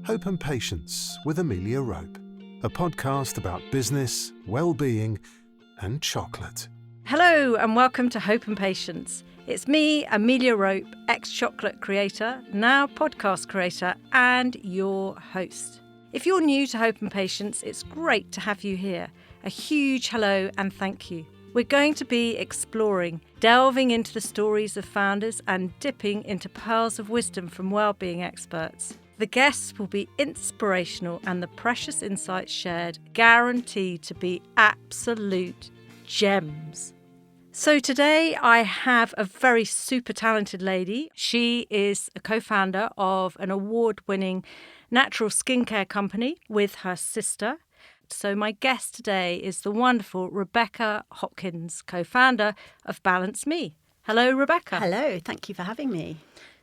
Hope and Patience with Amelia Rope, a podcast about business, well-being and chocolate. Hello and welcome to Hope and Patience. It's me, Amelia Rope, ex-chocolate creator, now podcast creator and your host. If you're new to Hope and Patience, it's great to have you here. A huge hello and thank you. We're going to be exploring, delving into the stories of founders and dipping into pearls of wisdom from wellbeing experts. The guests will be inspirational and the precious insights shared guaranteed to be absolute gems. So today I have a very super talented lady. She is a co-founder of an award-winning natural skincare company with her sister. So my guest today is the wonderful Rebecca Hopkins, co-founder of Balanceme. Hello, Rebecca. Hello, thank you for having me.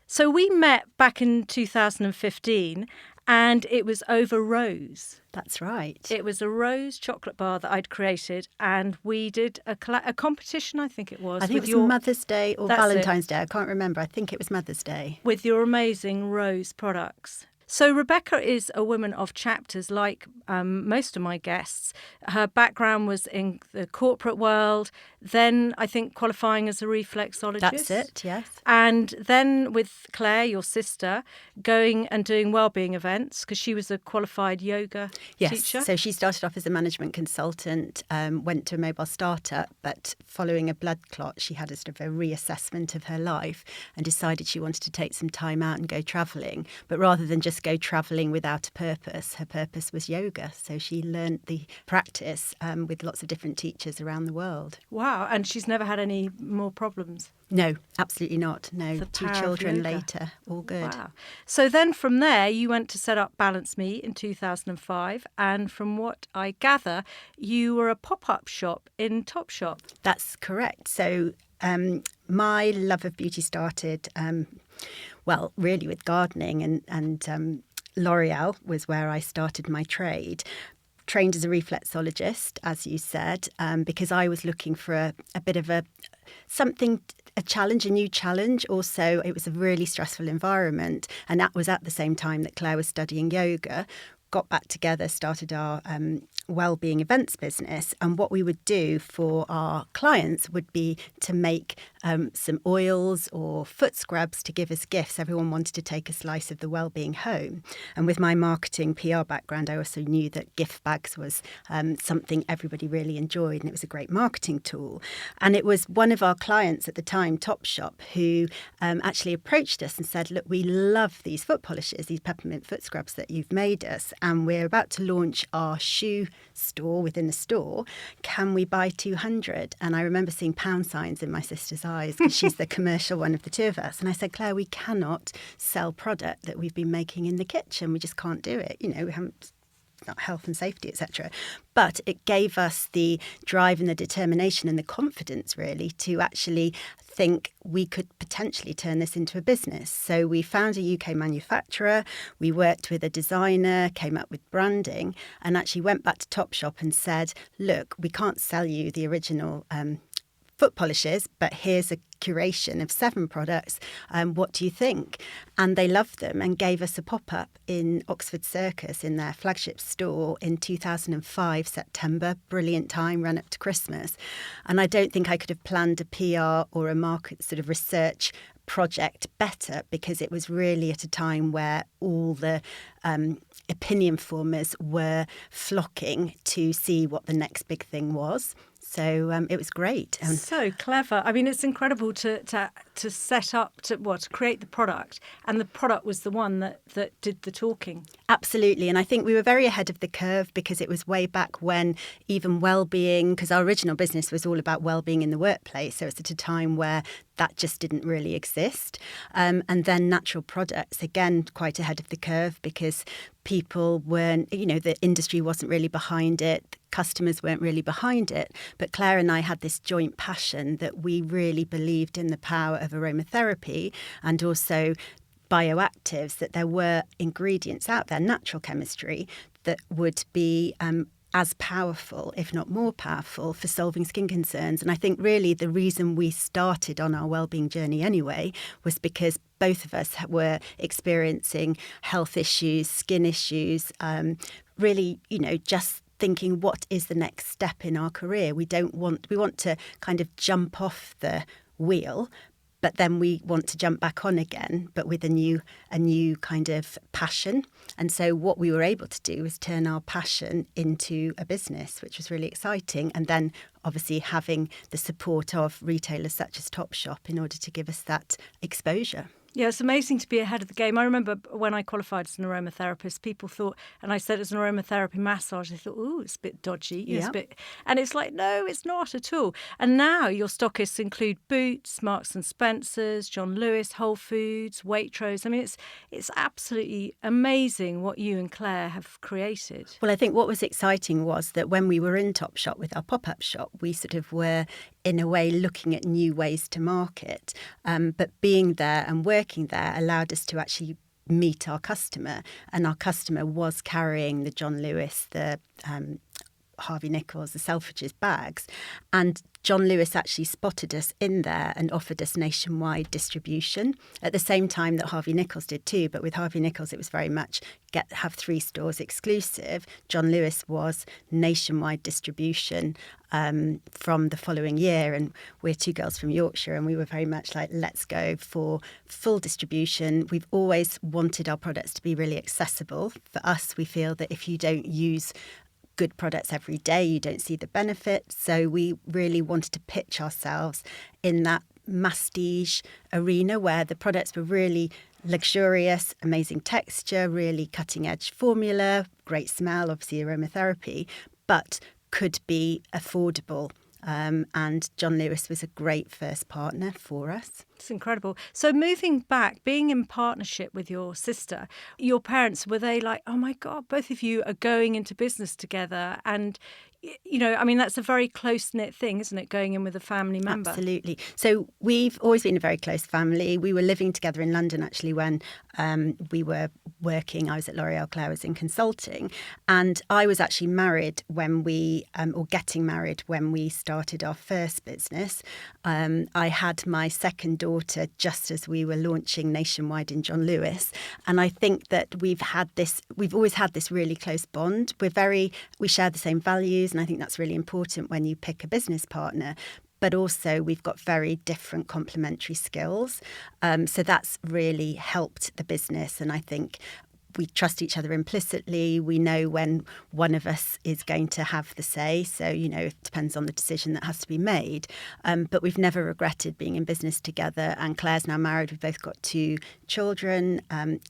So we met back in 2015 and it was over Rose. That's right. It was a Rose chocolate bar that I'd created and we did a competition, I think it was. I think it was Mother's Day or Valentine's Day. I can't remember. I think it was Mother's Day. With your amazing Rose products. So Rebecca is a woman of chapters like most of my guests. Her background was in the corporate world, then I think qualifying as a reflexologist. That's it, yes. And then with Claire, your sister, going and doing wellbeing events because she was a qualified yoga teacher. So she started off as a management consultant, went to a mobile startup, but following a blood clot, she had a sort of a reassessment of her life and decided she wanted to take some time out and go travelling. But rather than just go travelling without a purpose, her purpose was yoga. So she learned the practice with lots of different teachers around the world. Wow, and she's never had any more problems? No, absolutely not. No, The 2 power of children yoga. later, all good. Wow. So then from there, you went to set up Balanceme in 2005. And from what I gather, you were a pop-up shop in Topshop. That's correct. So my love of beauty started, really with gardening and L'Oreal was where I started my trade. Trained as a reflexologist, as you said, because I was looking for a bit of a challenge, a new challenge. Also, it was a really stressful environment. And that was at the same time that Claire was studying yoga. Got back together, started our wellbeing events business. And what we would do for our clients would be to make some oils or foot scrubs to give as gifts. Everyone wanted to take a slice of the wellbeing home. And with my marketing PR background, I also knew that gift bags was something everybody really enjoyed. And it was a great marketing tool. And it was one of our clients at the time, Topshop, who actually approached us and said, look, we love these foot polishes, these peppermint foot scrubs that you've made us. And we're about to launch our shoe store within the store. Can we buy 200? And I remember seeing pound signs in my sister's eyes because she's the commercial one of the two of us. And I said, Claire, we cannot sell product that we've been making in the kitchen. We just can't do it. You know, we haven't. Not health and safety, etc. But it gave us the drive and the determination and the confidence, really, to actually think we could potentially turn this into a business. So we found a UK manufacturer, we worked with a designer, came up with branding, and actually went back to Topshop and said, look, we can't sell you the original foot polishes, but here's a curation of 7 products. What do you think? And they loved them and gave us a pop-up in Oxford Circus in their flagship store in 2005, September. Brilliant time, ran up to Christmas. And I don't think I could have planned a PR or a market sort of research project better because it was really at a time where all the opinion formers were flocking to see what the next big thing was. So it was great. So clever. I mean, it's incredible to set up, to create the product. And the product was the one that did the talking. Absolutely. And I think we were very ahead of the curve because it was way back when even well-being, because our original business was all about well-being in the workplace. So it's at a time where that just didn't really exist. And then natural products, again, quite ahead of the curve because people weren't, the industry wasn't really behind it. Customers weren't really behind it. But Claire and I had this joint passion that we really believed in the power of aromatherapy and also bioactives, that there were ingredients out there, natural chemistry, that would be as powerful, if not more powerful, for solving skin concerns. And I think really the reason we started on our wellbeing journey anyway was because both of us were experiencing health issues, skin issues, really, just thinking what is the next step in our career. We want to kind of jump off the wheel, but then we want to jump back on again, but with a new kind of passion. And so what we were able to do was turn our passion into a business, which was really exciting. And then obviously having the support of retailers such as Topshop in order to give us that exposure. Yeah, it's amazing to be ahead of the game. I remember when I qualified as an aromatherapist, people thought, and I said it was an aromatherapy massage, they thought, ooh, it's a bit dodgy. Yeah. And it's like, no, it's not at all. And now your stockists include Boots, Marks and Spencer's, John Lewis, Whole Foods, Waitrose. I mean, it's absolutely amazing what you and Claire have created. Well, I think what was exciting was that when we were in Topshop with our pop-up shop, we sort of were, in a way, looking at new ways to market. But being there and working there allowed us to actually meet our customer. And our customer was carrying the John Lewis, the Harvey Nichols, the Selfridges bags. And John Lewis actually spotted us in there and offered us nationwide distribution at the same time that Harvey Nichols did too. But with Harvey Nichols, it was very much have 3 stores exclusive. John Lewis was nationwide distribution from the following year. And we're 2 girls from Yorkshire, and we were very much like, let's go for full distribution. We've always wanted our products to be really accessible. For us, we feel that if you don't use good products every day, you don't see the benefit. So we really wanted to pitch ourselves in that masstige arena where the products were really luxurious, amazing texture, really cutting edge formula, great smell, obviously aromatherapy, but could be affordable. And John Lewis was a great first partner for us. It's incredible. So moving back, being in partnership with your sister, your parents, were they like, oh my God, both of you are going into business together? And, I mean, that's a very close-knit thing, isn't it, going in with a family member? Absolutely. So we've always been a very close family. We were living together in London, actually, when we were working. I was at L'Oréal, Claire was in consulting. And I was actually married when or getting married when we started our first business. I had my second daughter just as we were launching nationwide in John Lewis. And I think that we've always had this really close bond. We share the same values. And I think that's really important when you pick a business partner. But also we've got very different complementary skills. So that's really helped the business. And I think we trust each other implicitly. We know when one of us is going to have the say. So, it depends on the decision that has to be made. But we've never regretted being in business together. And Claire's now married. We've both got 2 children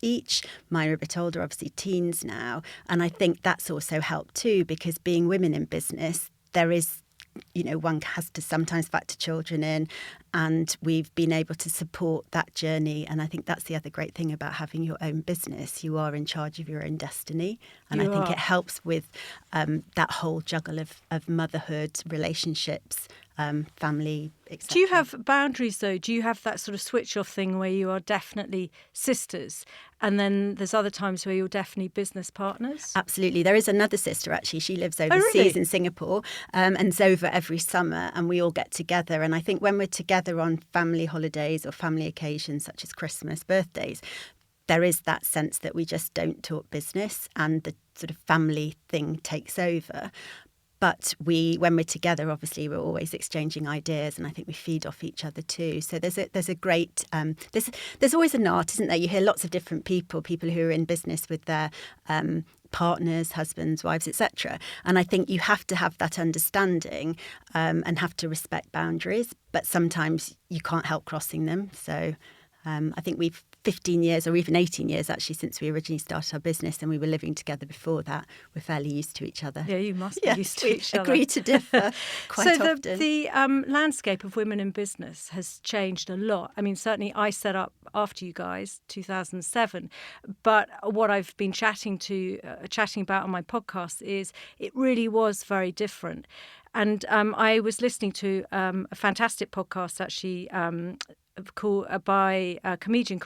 each. Mine are a bit older, obviously teens now. And I think that's also helped too, because being women in business, there is one has to sometimes factor children in, and we've been able to support that journey. And I think that's the other great thing about having your own business. You are in charge of your own destiny. And I think it helps with that whole juggle of motherhood, relationships, family, etc. Do you have boundaries, though? Do you have that sort of switch-off thing where you are definitely sisters, and then there's other times where you're definitely business partners? Absolutely. There is another sister, actually. She lives overseas in Singapore and is over every summer, and we all get together. And I think when we're together on family holidays or family occasions, such as Christmas, birthdays, there is that sense that we just don't talk business and the sort of family thing takes over. But when we're together, obviously, we're always exchanging ideas, and I think we feed off each other too. So there's a great there's always an art, isn't there? You hear lots of different people who are in business with their partners, husbands, wives, etc. And I think you have to have that understanding and have to respect boundaries. But sometimes you can't help crossing them. So I think we've 15 years or even 18 years actually since we originally started our business, and we were living together before that. We're fairly used to each other. Yeah, you must be used to each other. Agree to differ quite often. So the landscape of women in business has changed a lot. I mean, certainly I set up after you guys, 2007. But what I've been chatting about on my podcast is it really was very different. And I was listening to a fantastic podcast actually by a comedian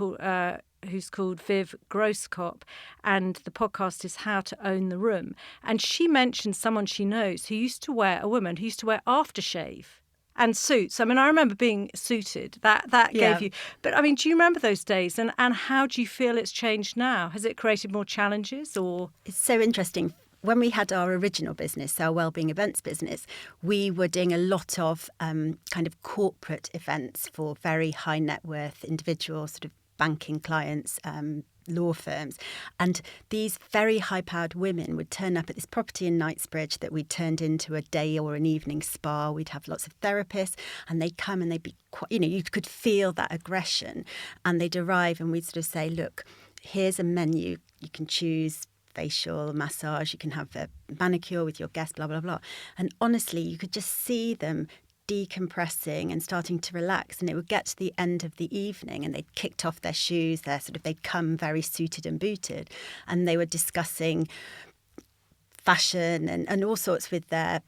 who's called Viv Grosskop, and the podcast is How to Own the Room. And she mentioned someone she knows a woman who used to wear aftershave and suits. I mean, I remember being suited. That gave you. But I mean, do you remember those days? And how do you feel it's changed now? Has it created more challenges or? It's so interesting. When we had our original business, our wellbeing events business, we were doing a lot of kind of corporate events for very high net worth individuals, sort of banking clients, law firms. And these very high-powered women would turn up at this property in Knightsbridge that we turned into a day or an evening spa. We'd have lots of therapists and they'd come and they'd be quite, you could feel that aggression. And they'd arrive and we'd sort of say, look, here's a menu. You can choose facial massage, you can have a manicure with your guest, blah, blah, blah. And honestly, you could just see them decompressing and starting to relax, and it would get to the end of the evening and they'd kicked off their shoes, they'd come very suited and booted, and they were discussing fashion and all sorts with the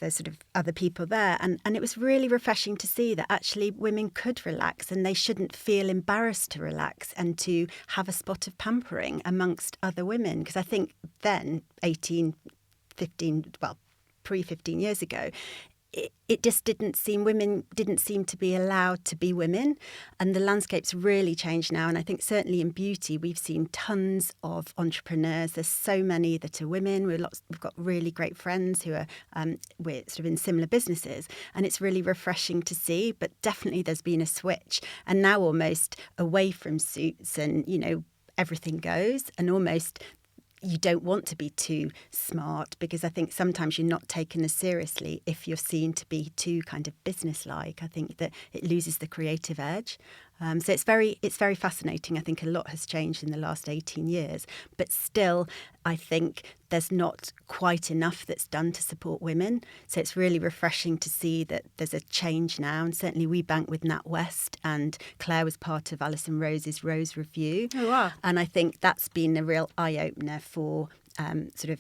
sort of other people there, and it was really refreshing to see that actually women could relax and they shouldn't feel embarrassed to relax and to have a spot of pampering amongst other women, because I think then 15 years ago, it just women didn't seem to be allowed to be women, and the landscape's really changed now. And I think certainly in beauty, we've seen tons of entrepreneurs. There's so many that are women. We've got really great friends who are we're sort of in similar businesses, and it's really refreshing to see. But definitely, there's been a switch, and now almost away from suits and everything goes, and almost. You don't want to be too smart, because I think sometimes you're not taken as seriously if you're seen to be too kind of businesslike. I think that it loses the creative edge. So it's very fascinating. I think a lot has changed in the last 18 years, but still, I think there's not quite enough that's done to support women. So it's really refreshing to see that there's a change now. And certainly we bank with NatWest, and Claire was part of Alison Rose's Rose Review. Oh, wow. And I think that's been a real eye-opener for sort of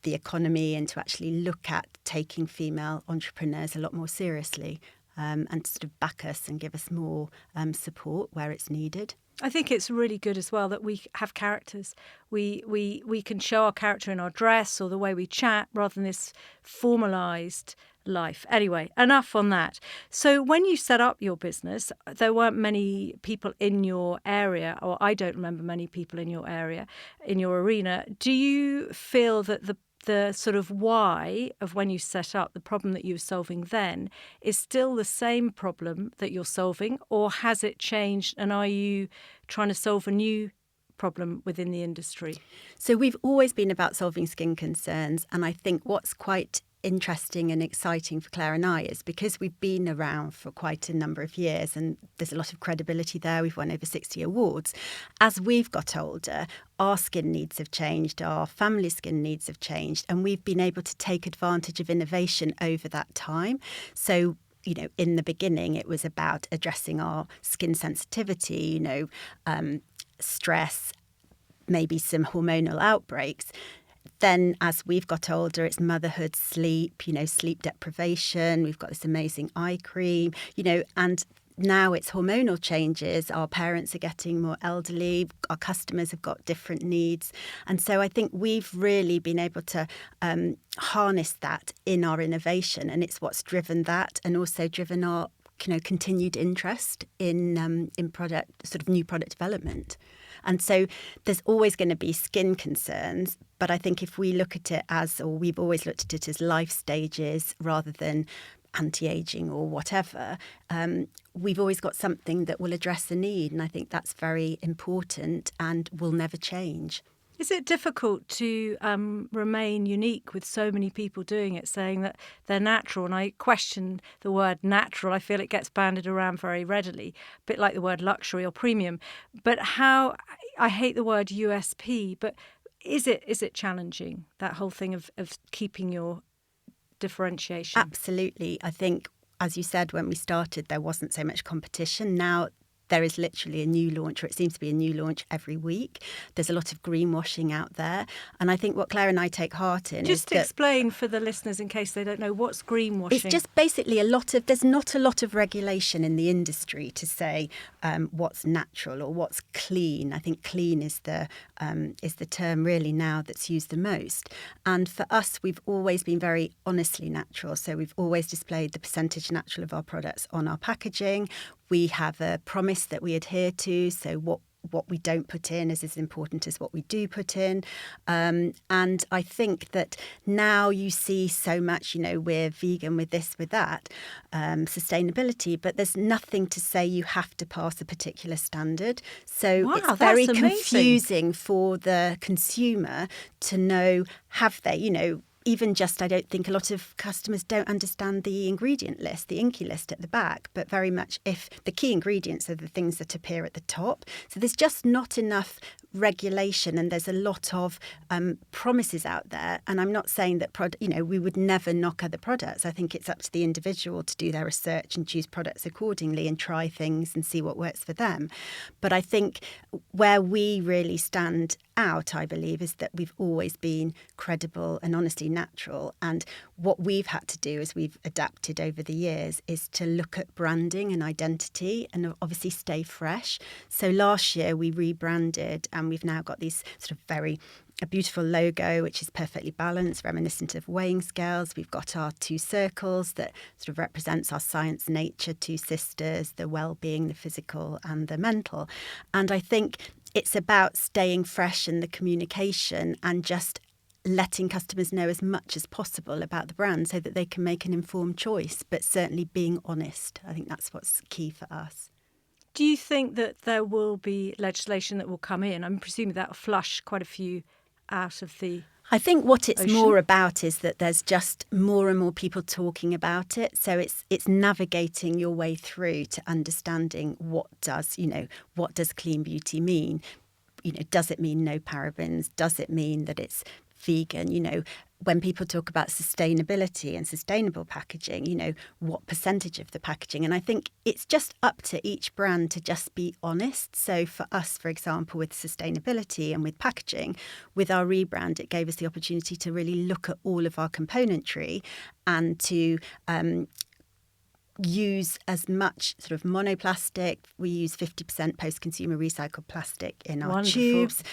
the economy, and to actually look at taking female entrepreneurs a lot more seriously. And sort of back us and give us more support where it's needed. I think it's really good as well that we have characters. We can show our character in our dress or the way we chat, rather than this formalised life. Anyway, enough on that. So when you set up your business, there weren't many people in your area, or I don't remember many people in your area, in your arena. Do you feel that the sort of why of when you set up, the problem that you were solving then, is still the same problem that you're solving, or has it changed, and are you trying to solve a new problem within the industry? So we've always been about solving skin concerns, and I think what's quite interesting and exciting for Claire and I is because we've been around for quite a number of years and there's a lot of credibility there. We've won over 60 awards. As we've got older, our skin needs have changed, our family skin needs have changed, and we've been able to take advantage of innovation over that time. So in the beginning, it was about addressing our skin sensitivity, stress, maybe some hormonal outbreaks. Then as we've got older, it's motherhood, sleep, sleep deprivation. We've got this amazing eye cream, and now it's hormonal changes. Our parents are getting more elderly. Our customers have got different needs. And so I think we've really been able to harness that in our innovation. And it's what's driven that, and also driven our continued interest in product, sort of new product development. And so there's always going to be skin concerns. But I think if we look at it we've always looked at it as life stages rather than anti-aging or whatever, we've always got something that will address a need. And I think that's very important and will never change. Is it difficult to remain unique with so many people doing it, saying that they're natural? And I question the word natural. I feel it gets bandied around very readily, a bit like the word luxury or premium. But I hate the word USP, but is it challenging, that whole thing of keeping your differentiation? Absolutely. I think, as you said, when we started, there wasn't so much competition. Now there is literally a new launch, or it seems to be a new launch every week. There's a lot of greenwashing out there. And I think what Claire and I take heart in Just is that explain for the listeners in case they don't know, what's greenwashing? it's just basically there's not a lot of regulation in the industry to say what's natural or what's clean. I think clean is the term really now that's used the most. And for us, we've always been very honestly natural. So we've always displayed the percentage natural of our products on our packaging. We have a promise that we adhere to. So what we don't put in is as important as what we do put in. And I think that now you see so much, we're vegan with this, with that, sustainability, but there's nothing to say you have to pass a particular standard. So Wow, it's very that's amazing. confusing for the consumer to know, have they, even just, I don't think a lot of customers don't understand the ingredient list, the INCI list at the back, but very much if the key ingredients are the things that appear at the top. So there's just not enough regulation, and there's a lot of promises out there. And I'm not saying that we would never knock other products. I think it's up to the individual to do their research and choose products accordingly and try things and see what works for them. But I think where we really stand out, I believe, is that we've always been credible and honestly natural. And what we've had to do as we've adapted over the years is to look at branding and identity and obviously stay fresh. So last year we rebranded, and we've now got these sort of a beautiful logo, which is perfectly balanced, reminiscent of weighing scales. We've got our 2 circles that sort of represents our science, nature, 2 sisters, the well-being, the physical and the mental. And I think it's about staying fresh in the communication and just letting customers know as much as possible about the brand so that they can make an informed choice, but certainly being honest. I think that's what's key for us. Do you think that there will be legislation that will come in? I'm presuming that will flush quite a few out of the I think what it's ocean. more about is that there's just more and more people talking about it. So it's navigating your way through to understanding what does clean beauty mean? Does it mean no parabens? Does it mean that it's vegan? When people talk about sustainability and sustainable packaging, what percentage of the packaging? And I think it's just up to each brand to just be honest. So for us, for example, with sustainability and with packaging, with our rebrand, it gave us the opportunity to really look at all of our componentry and to use as much sort of monoplastic. We use 50% post-consumer recycled plastic in our Wonderful. tubes.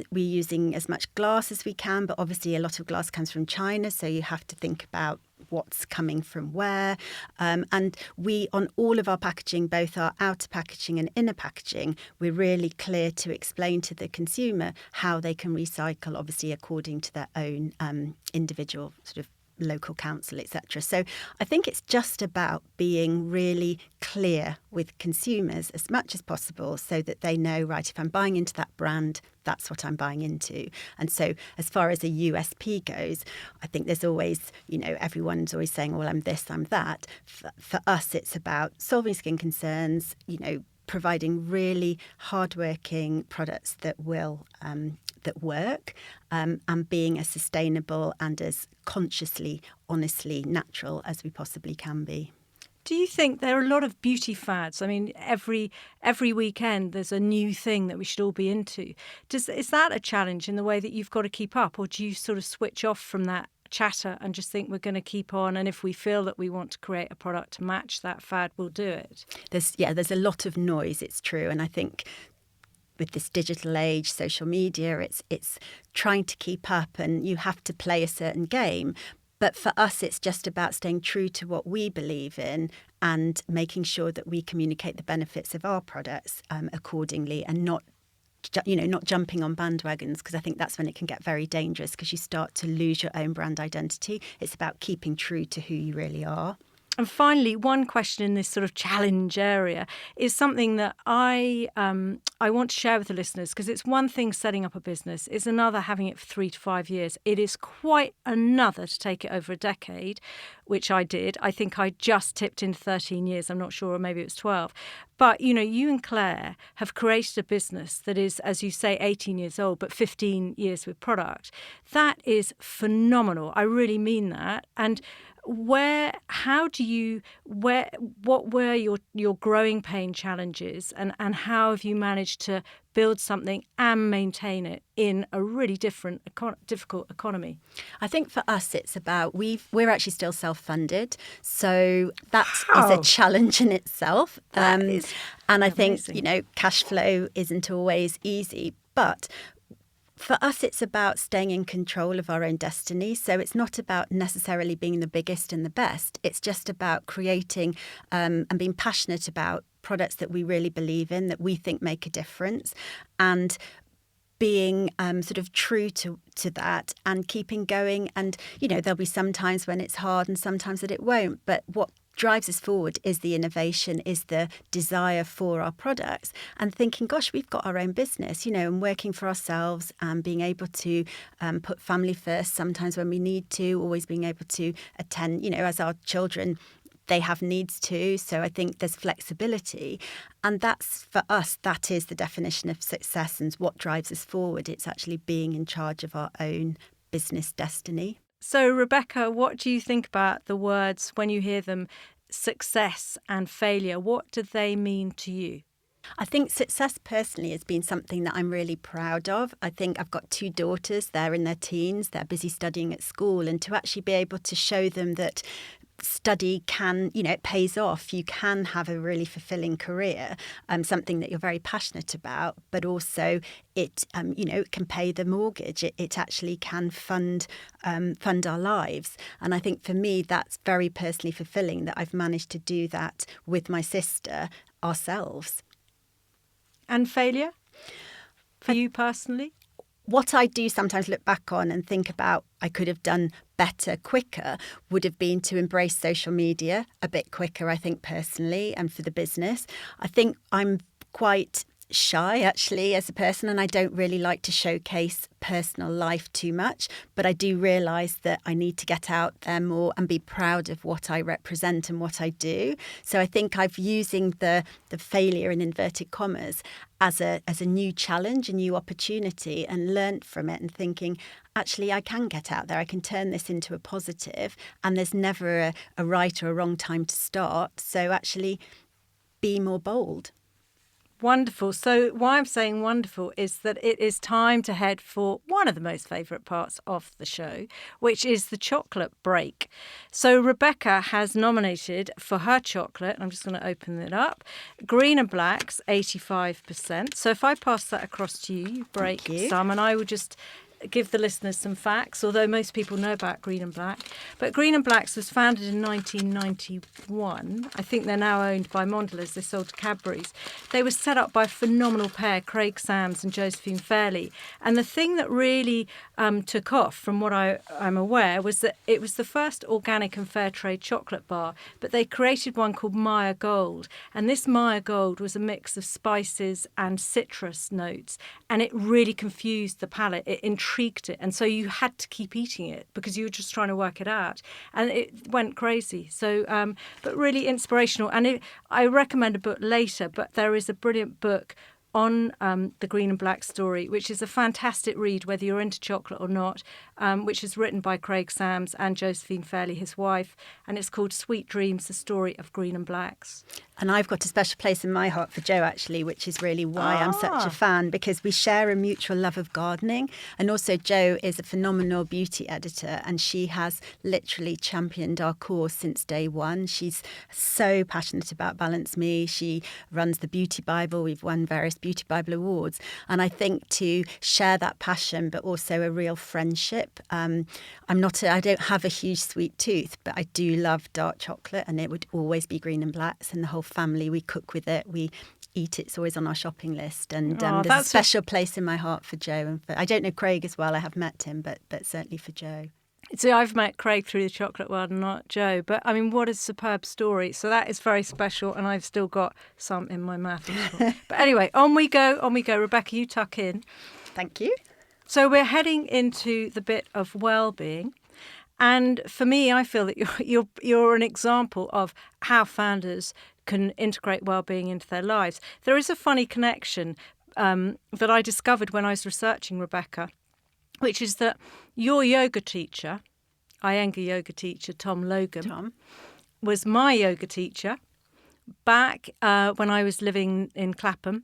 We're using as much glass as we can, but obviously a lot of glass comes from China, so you have to think about what's coming from where. And we, on all of our packaging, both our outer packaging and inner packaging, we're really clear to explain to the consumer how they can recycle, obviously according to their own individual sort of local council, etc. So I think it's just about being really clear with consumers as much as possible so that they know, right, if I'm buying into that brand, that's what I'm buying into. And so as far as a USP goes, I think there's always, everyone's always saying, well, I'm this, I'm that. For us, it's about solving skin concerns, providing really hardworking products that will that work, and being as sustainable and as consciously, honestly natural as we possibly can be. Do you think there are a lot of beauty fads? I mean, every weekend there's a new thing that we should all be into. Is that a challenge in the way that you've got to keep up, or do you sort of switch off from that chatter and just think we're going to keep on, and if we feel that we want to create a product to match that fad, we'll do it? There's a lot of noise, it's true, and I think with this digital age, social media, it's trying to keep up, and you have to play a certain game. But for us, it's just about staying true to what we believe in and making sure that we communicate the benefits of our products accordingly, and not jumping on bandwagons, because I think that's when it can get very dangerous, because you start to lose your own brand identity. It's about keeping true to who you really are. And finally, one question in this sort of challenge area is something that I want to share with the listeners, because it's one thing setting up a business, it's another having it for 3 to 5 years. It is quite another to take it over a decade, which I did. I think I just tipped into 13 years. I'm not sure, or maybe it was 12. But, you and Claire have created a business that is, as you say, 18 years old, but 15 years with product. That is phenomenal. I really mean that. And what were your growing pain challenges, and how have you managed to build something and maintain it in a really difficult economy? I think for us, it's about we're actually still self-funded, so that is Wow. a challenge in itself. That is and I think amazing. cash flow isn't always easy, but for us, it's about staying in control of our own destiny. So it's not about necessarily being the biggest and the best. It's just about creating and being passionate about products that we really believe in, that we think make a difference, and being sort of true to that and keeping going. And, there'll be some times when it's hard and sometimes that it won't. But what drives us forward is the innovation, is the desire for our products, and thinking, gosh, we've got our own business, and working for ourselves and being able to put family first sometimes when we need to, always being able to attend, as our children, they have needs too. So I think there's flexibility. And that's, for us, that is the definition of success and what drives us forward. It's actually being in charge of our own business destiny. So, Rebecca, what do you think about the words when you hear them, success and failure? What do they mean to you? I think success personally has been something that I'm really proud of. I think I've got 2 daughters, they're in their teens, they're busy studying at school, and to actually be able to show them that study can, it pays off. You can have a really fulfilling career, something that you're very passionate about, but also it, can pay the mortgage. It actually can fund our lives. And I think for me, that's very personally fulfilling that I've managed to do that with my sister ourselves. And failure for you personally? What I do sometimes look back on and think about I could have done better, quicker, would have been to embrace social media a bit quicker, I think, personally, and for the business. I think I'm quite shy, actually, as a person, and I don't really like to showcase personal life too much, but I do realise that I need to get out there more and be proud of what I represent and what I do. So I think I've using the failure in inverted commas as a new challenge, a new opportunity, and learnt from it and thinking, actually, I can get out there, I can turn this into a positive, and there's never a right or a wrong time to start. So actually be more bold. Wonderful. So why I'm saying wonderful is that it is time to head for one of the most favourite parts of the show, which is the chocolate break. So Rebecca has nominated for her chocolate, I'm just going to open it up, Green and Black's 85%. So if I pass that across to you, you break some, and I will just give the listeners some facts, although most people know about Green and Black. But Green and Black's was founded in 1991. I think they're now owned by Mondelez. They sold to Cadbury's. They were set up by a phenomenal pair, Craig Sams and Josephine Fairley. And the thing that really took off, from what I'm aware, was that it was the first organic and fair trade chocolate bar, but they created one called Maya Gold. And this Maya Gold was a mix of spices and citrus notes, and it really confused the palate. It intrigued it, and so you had to keep eating it because you were just trying to work it out, and it went crazy. So but really inspirational, and I recommend a book later, but there is a brilliant book on the Green and Black story, which is a fantastic read whether you're into chocolate or not, which is written by Craig Sams and Josephine Fairley, his wife, and it's called Sweet Dreams, the story of Green and Blacks. And I've got a special place in my heart for Jo, actually, which is really why I'm such a fan, because we share a mutual love of gardening. And also Jo is a phenomenal beauty editor, and she has literally championed our cause since day one. She's so passionate about Balanceme. She runs the Beauty Bible. We've won various Beauty Bible awards. And I think to share that passion, but also a real friendship. I don't have a huge sweet tooth, but I do love dark chocolate, and it would always be Green and Blacks, and the whole family, we cook with it, we eat it, it's always on our shopping list, and there's a special place in my heart for Jo, and I don't know Craig as well, I have met him, but certainly for Jo. So I've met Craig through the chocolate world and not Jo, but I mean, what a superb story. So that is very special, and I've still got some in my mouth. But anyway, on we go. Rebecca, you tuck in. Thank you. So we're heading into the bit of well-being. And for me, I feel that you're an example of how founders can integrate well-being into their lives. There is a funny connection that I discovered when I was researching Rebecca, which is that your yoga teacher Iyengar yoga teacher, Tom Logan, Tom. was my yoga teacher back when I was living in Clapham.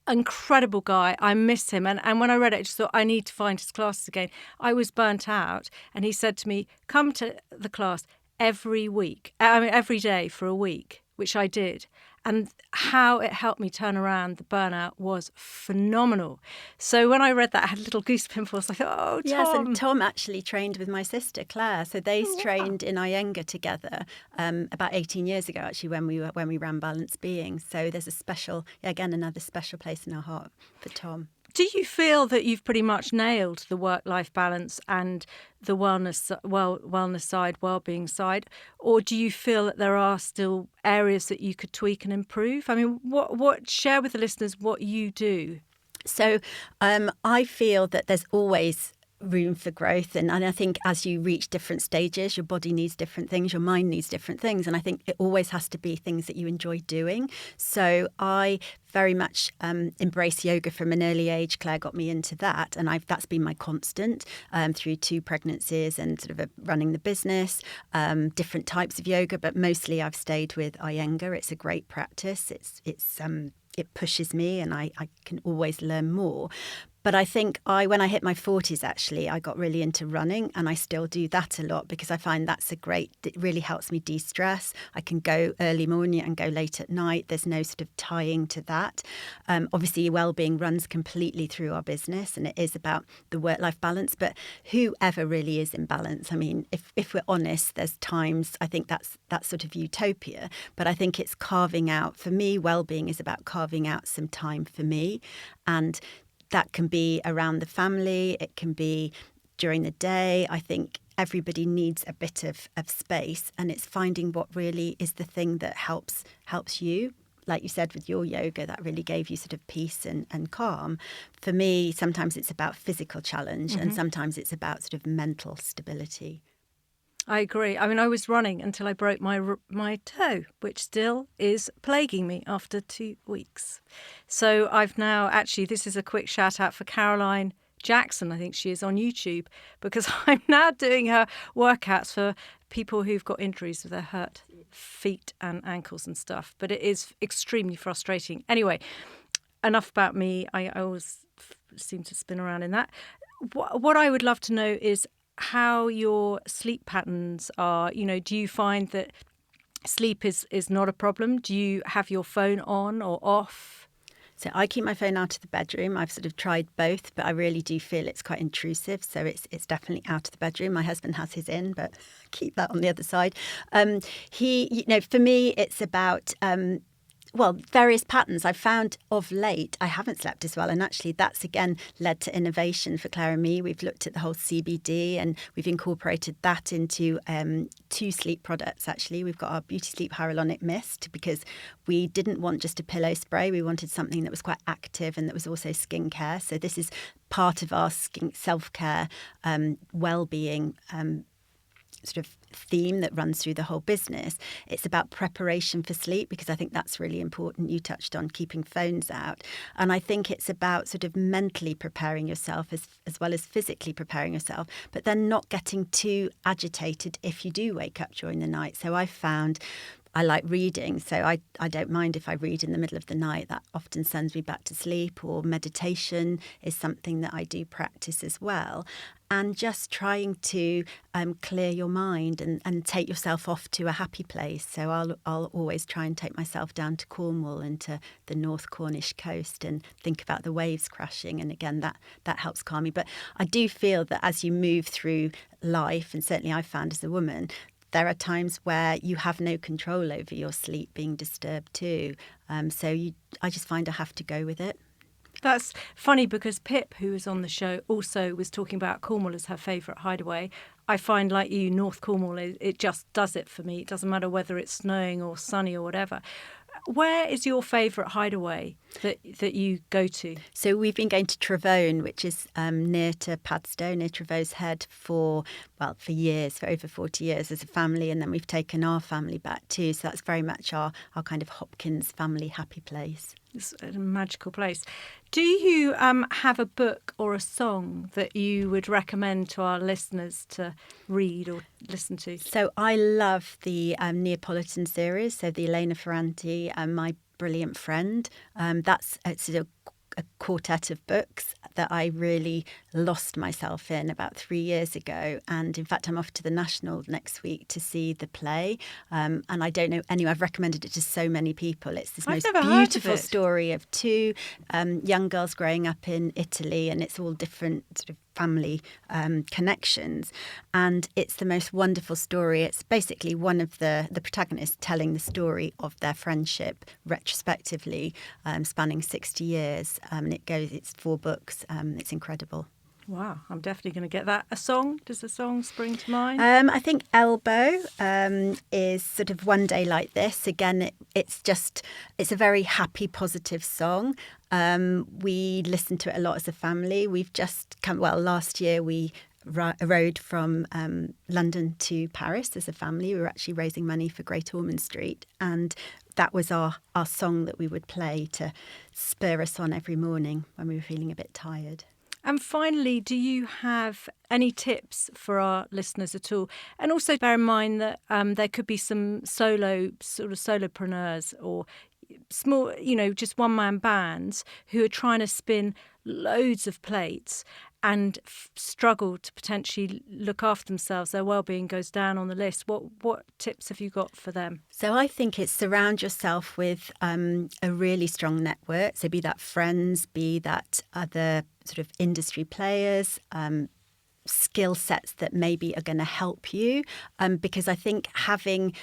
Incredible guy. I miss him. And when I read it, I just thought, I need to find his classes again. I was burnt out. And he said to me, come to the class every day for a week, which I did. And how it helped me turn around the burnout was phenomenal. So when I read that, I had little goose pimples. I thought, oh, Tom. Yes, and Tom actually trained with my sister, Claire. So they trained in Iyengar together about 18 years ago, actually, when we ran Balanceme. So there's a special, again, another special place in our heart for Tom. Do you feel that you've pretty much nailed the work-life balance and the wellness side, well-being side, or do you feel that there are still areas that you could tweak and improve? I mean, what share with the listeners what you do? So I feel that there's always room for growth, and I think as you reach different stages, your body needs different things, your mind needs different things, and I think it always has to be things that you enjoy doing. So I very much embrace yoga from an early age. Claire got me into that, and that's been my constant through 2 pregnancies and sort of running the business, different types of yoga, but mostly I've stayed with Iyengar. It's a great practice. It pushes me, and I can always learn more. But I think when I hit my 40s, actually, I got really into running, and I still do that a lot because I find it really helps me de-stress. I can go early morning and go late at night. There's no sort of tying to that. Obviously, well-being runs completely through our business, and it is about the work-life balance. But whoever really is in balance? I mean, if we're honest, there's times I think that's sort of utopia. But I think it's carving out, for me, well-being is about carving out some time for me, and that can be around the family, it can be during the day. I think everybody needs a bit of space, and it's finding what really is the thing that helps you. Like you said with your yoga, that really gave you sort of peace and calm. For me, sometimes it's about physical challenge, and sometimes it's about sort of mental stability. I agree. I mean, I was running until I broke my toe, which still is plaguing me after 2 weeks. So I've now this is a quick shout out for Caroline Jackson, I think she is on YouTube, because I'm now doing her workouts for people who've got injuries with their hurt feet and ankles and stuff. But it is extremely frustrating. Anyway, enough about me. I always seem to spin around in that. What I would love to know is how your sleep patterns are. You know, do you find that sleep is not a problem? Do you have your phone on or off? So I keep my phone out of the bedroom. I've sort of tried both, but I really do feel it's quite intrusive. So it's definitely out of the bedroom. My husband has his in, but keep that on the other side. For me, it's about various patterns. I've found of late I haven't slept as well, and actually that's again led to innovation for Claire and me. We've looked at the whole CBD, and we've incorporated that into 2 sleep products. Actually, we've got our Beauty Sleep Hyaluronic Mist because we didn't want just a pillow spray. We wanted something that was quite active and that was also skincare. So this is part of our self-care, well-being sort of theme that runs through the whole business. It's about preparation for sleep, because I think that's really important. You touched on keeping phones out. And I think it's about sort of mentally preparing yourself as well as physically preparing yourself, but then not getting too agitated if you do wake up during the night. So I found I like reading, so I don't mind if I read in the middle of the night. That often sends me back to sleep. Or meditation is something that I do practice as well. And just trying to clear your mind and take yourself off to a happy place. So I'll always try and take myself down to Cornwall and to the North Cornish coast and think about the waves crashing. And again, that helps calm me. But I do feel that as you move through life, and certainly I've found as a woman, there are times where you have no control over your sleep being disturbed too. I just find I have to go with it. That's funny because Pip, who was on the show, also was talking about Cornwall as her favourite hideaway. I find, like you, North Cornwall, it just does it for me. It doesn't matter whether it's snowing or sunny or whatever. Where is your favourite hideaway that you go to? So we've been going to Travone, which is near to Padstow, near Trevose Head, for years, for over 40 years as a family. And then we've taken our family back too. So that's very much our kind of Hopkins family happy place. It's a magical place. Do you have a book or a song that you would recommend to our listeners to read or listen to? So I love the Neapolitan series, so the Elena Ferranti and My Brilliant Friend. It's a quartet of books that I really lost myself in about 3 years ago. And in fact, I'm off to the National next week to see the play. And I don't know anyone, I've recommended it to so many people. It's this most beautiful story of two young girls growing up in Italy, and it's all different sort of family connections, and it's the most wonderful story. It's basically one of the protagonists telling the story of their friendship retrospectively, spanning 60 years. It's 4 books. It's incredible. Wow, I'm definitely going to get that. A song? Does a song spring to mind? I think Elbow is sort of One Day Like This. Again, it's a very happy, positive song. We listen to it a lot as a family. We've just last year we rode from London to Paris as a family. We were actually raising money for Great Ormond Street, and that was our song that we would play to spur us on every morning when we were feeling a bit tired. And finally, do you have any tips for our listeners at all? And also bear in mind that there could be some solopreneurs or small, just one-man bands who are trying to spin loads of plates and struggle to potentially look after themselves. Their well-being goes down on the list. What tips have you got for them? So I think it's surround yourself with a really strong network. So be that friends, be that other sort of industry players, skill sets that maybe are going to help you. Because I think having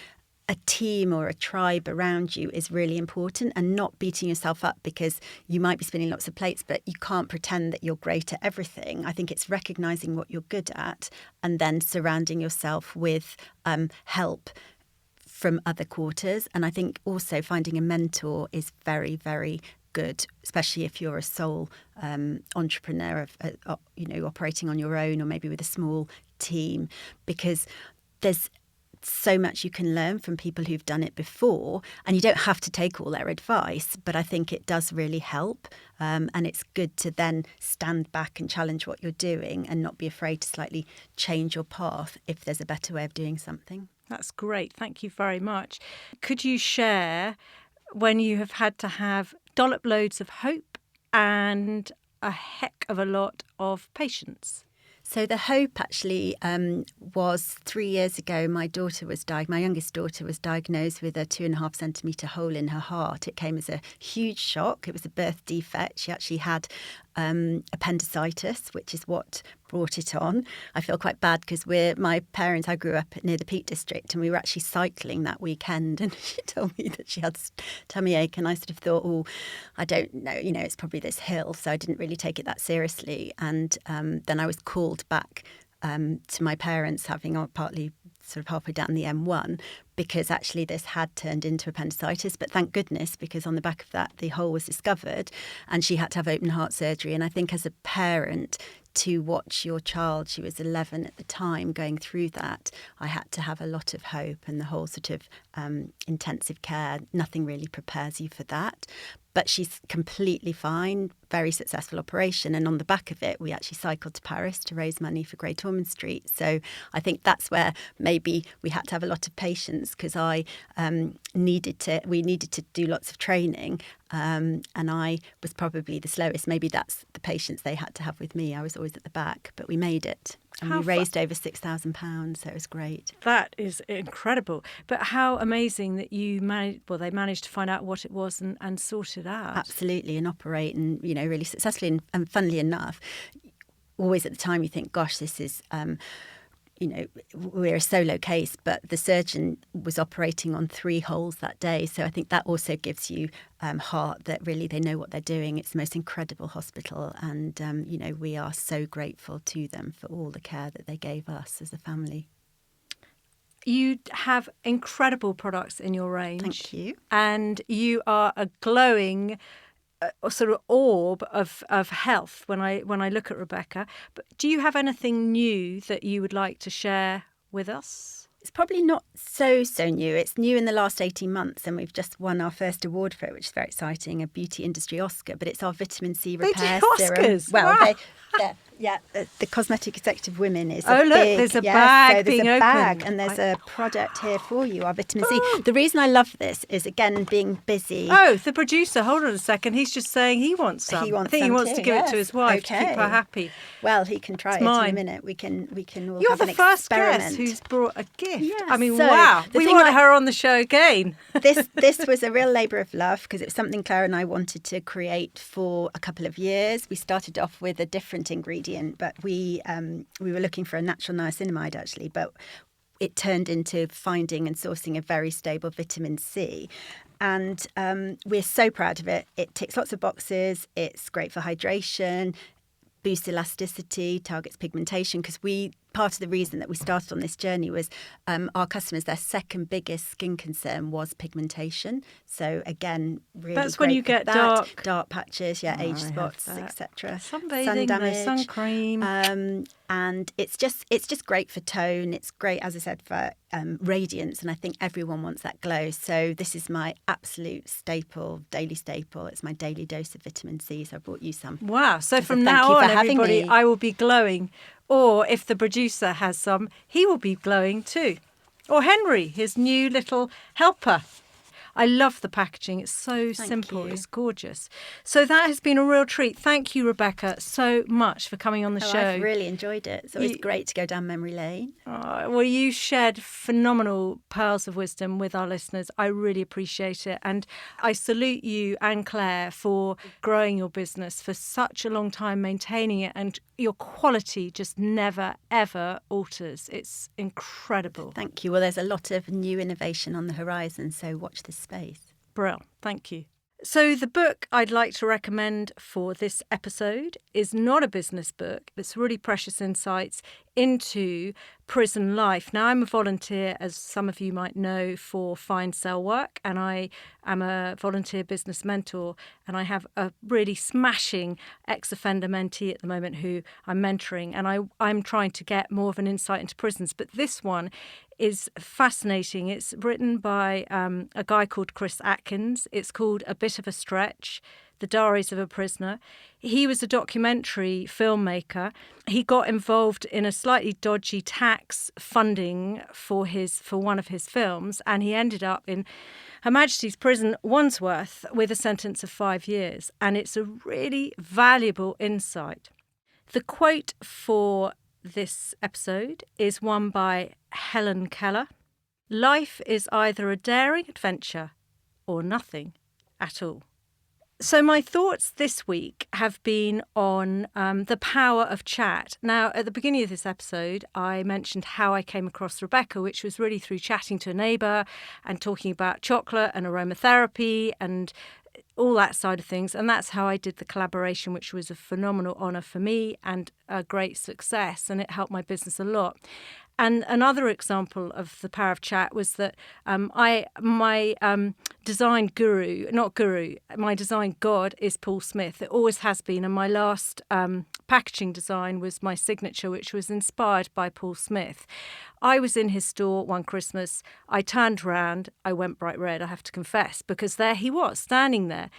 a team or a tribe around you is really important, and not beating yourself up because you might be spinning lots of plates, but you can't pretend that you're great at everything. I think it's recognising what you're good at and then surrounding yourself with help from other quarters. And I think also finding a mentor is very, very good, especially if you're a sole entrepreneur operating on your own or maybe with a small team, because there's so much you can learn from people who've done it before, and you don't have to take all their advice, but I think it does really help, and it's good to then stand back and challenge what you're doing and not be afraid to slightly change your path if there's a better way of doing something. That's great. Thank you very much. Could you share when you have had to have dollop loads of hope and a heck of a lot of patience? So the hope actually was 3 years ago. My youngest daughter was diagnosed with a 2.5 centimetre hole in her heart. It came as a huge shock. It was a birth defect. She actually had appendicitis, which is what brought it on. I feel quite bad because I grew up near the Peak District, and we were actually cycling that weekend, and she told me that she had tummy ache, and I sort of thought, I don't know, it's probably this hill, so I didn't really take it that seriously. And then I was called back to my parents, having partly sort of halfway down the M1, because actually this had turned into appendicitis. But thank goodness, because on the back of that, the hole was discovered and she had to have open heart surgery. And I think as a parent, to watch your child, she was 11 at the time, going through that, I had to have a lot of hope, and the whole sort of intensive care, nothing really prepares you for that. But she's completely fine, very successful operation. And on the back of it, we actually cycled to Paris to raise money for Great Ormond Street. So I think that's where maybe we had to have a lot of patience, because we needed to do lots of training. And I was probably the slowest. Maybe that's the patience they had to have with me. I was always at the back, but we made it. And we raised over £6,000, so it was great. That is incredible. But how amazing that they managed to find out what it was and sort it out. Absolutely, and operate, and really successfully. And funnily enough, always at the time you think, gosh, this is we're a solo case, but the surgeon was operating on 3 holes that day. So I think that also gives you heart that really they know what they're doing. It's the most incredible hospital, and we are so grateful to them for all the care that they gave us as a family. You have incredible products in your range. Thank you. And you are a glowing sort of orb of health when I look at Rebecca. But do you have anything new that you would like to share with us? It's probably not so new. It's new in the last 18 months, and we've just won our first award for it, which is very exciting, a beauty industry Oscar. But it's our vitamin C repair serum. Oscars? Well, wow. The Cosmetic Executive Women is Oh, look, there's a bag so being there's a bag, opened. and there's a product here for you, our vitamin C. The reason I love this is, again, being busy. Oh, the producer, hold on a second. He's just saying he wants some. He wants I think he some wants too, to give it to his wife to keep her happy. Well, he can try it mine. in a minute. We can all You're have the an first experiment. guest who's brought a gift. Yes, I mean, so wow. the We thing want I- her on the show again. This was a real labour of love because it was something Claire and I wanted to create for a couple of years. We started off with a different ingredient, but we were looking for a natural niacinamide actually, but it turned into finding and sourcing a very stable vitamin C. And we're so proud of it. It ticks lots of boxes. It's great for hydration, boosts elasticity, targets pigmentation, because part of the reason that we started on this journey was our customers, their second biggest skin concern was pigmentation. So again, really That's when great you for get that. dark. Dark patches, I age have spots, that. etc. Sunbathing, sun no damage, sun cream. and it's just great for tone. It's great, as I said, for radiance, and I think everyone wants that glow. So this is my absolute daily staple. It's my daily dose of vitamin C. So I brought you some. Wow. So from thank now you for on, having everybody, me. I will be glowing. Or if the producer has some, he will be glowing too. Or Henry, his new little helper. I love the packaging. It's so simple. you. It's gorgeous. So that has been a real treat. Thank you, Rebecca, so much for coming on the show. I've really enjoyed it. So it's great to go down memory lane. Well, you shared phenomenal pearls of wisdom with our listeners. I really appreciate it. And I salute you and Claire for growing your business for such a long time, maintaining it, and your quality just never, ever alters. It's incredible. Thank you. Well, there's a lot of new innovation on the horizon, so watch this space. Brill. Thank you. So the book I'd like to recommend for this episode is not a business book. It's really precious insights into prison life. Now, I'm a volunteer, as some of you might know, for Find Cell Work, and I am a volunteer business mentor, and I have a really smashing ex-offender mentee at the moment who I'm mentoring, and I'm trying to get more of an insight into prisons. But this one is fascinating. It's written by a guy called Chris Atkins. It's called A Bit of a Stretch, The Diaries of a Prisoner. He was a documentary filmmaker. He got involved in a slightly dodgy tax funding for one of his films, and he ended up in Her Majesty's Prison, Wandsworth, with a sentence of 5 years. And it's a really valuable insight. The quote for this episode is one by Helen Keller. Life is either a daring adventure or nothing at all. So my thoughts this week have been on the power of chat. Now, at the beginning of this episode, I mentioned how I came across Rebecca, which was really through chatting to a neighbour and talking about chocolate and aromatherapy and all that side of things. And that's how I did the collaboration, which was a phenomenal honour for me and a great success. And it helped my business a lot. And another example of the power of chat was that my design my design god is Paul Smith. It always has been. And my last packaging design was my signature, which was inspired by Paul Smith. I was in his store one Christmas. I turned around. I went bright red, I have to confess, because there he was standing there.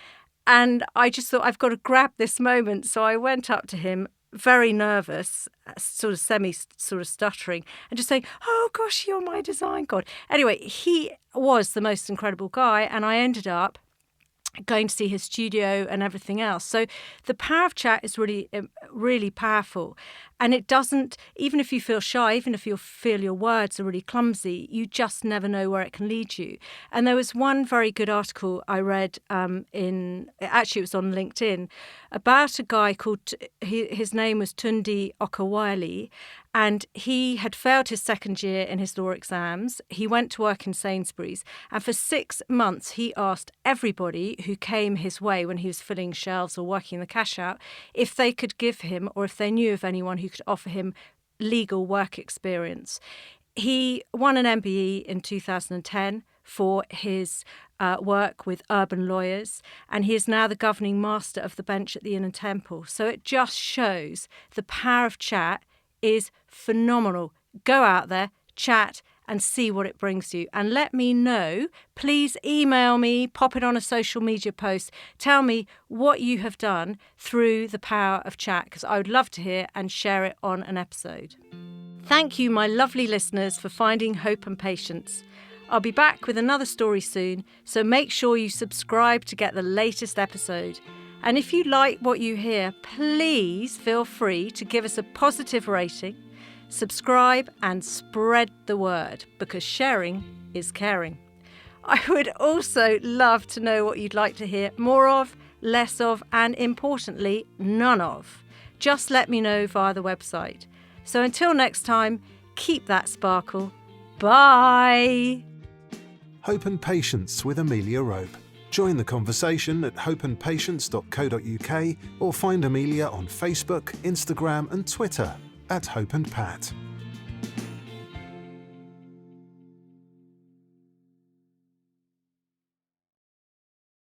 And I just thought, I've got to grab this moment. So I went up to him, very nervous, sort of stuttering, and just saying, "Oh gosh, you're my design god." Anyway, he was the most incredible guy, and I ended up going to see his studio and everything else. So the power of chat is really, really powerful. And it doesn't, even if you feel shy, even if you feel your words are really clumsy, you just never know where it can lead you. And there was one very good article I read it was on LinkedIn, about a guy called, his name was Tundi Okawali, and he had failed his second year in his law exams. He went to work in Sainsbury's, and for 6 months he asked everybody who came his way when he was filling shelves or working the cash out if they could give him, or if they knew of anyone who could offer him legal work experience. He won an MBE in 2010 for his work with urban lawyers, and he is now the governing master of the bench at the Inner Temple. So it just shows the power of chat is phenomenal. Go out there, chat, and see what it brings you. And let me know. Please email me, pop it on a social media post. Tell me what you have done through the power of chat, because I would love to hear and share it on an episode. Thank you, my lovely listeners, for finding hope and patience. I'll be back with another story soon, so make sure you subscribe to get the latest episode. And if you like what you hear, please feel free to give us a positive rating, subscribe and spread the word, because sharing is caring. I would also love to know what you'd like to hear more of, less of, and importantly, none of. Just let me know via the website. So until next time, keep that sparkle. Bye! Hope and Patience with Amelia Rope. Join the conversation at hopeandpatience.co.uk or find Amelia on Facebook, Instagram and Twitter @Hope and Pat.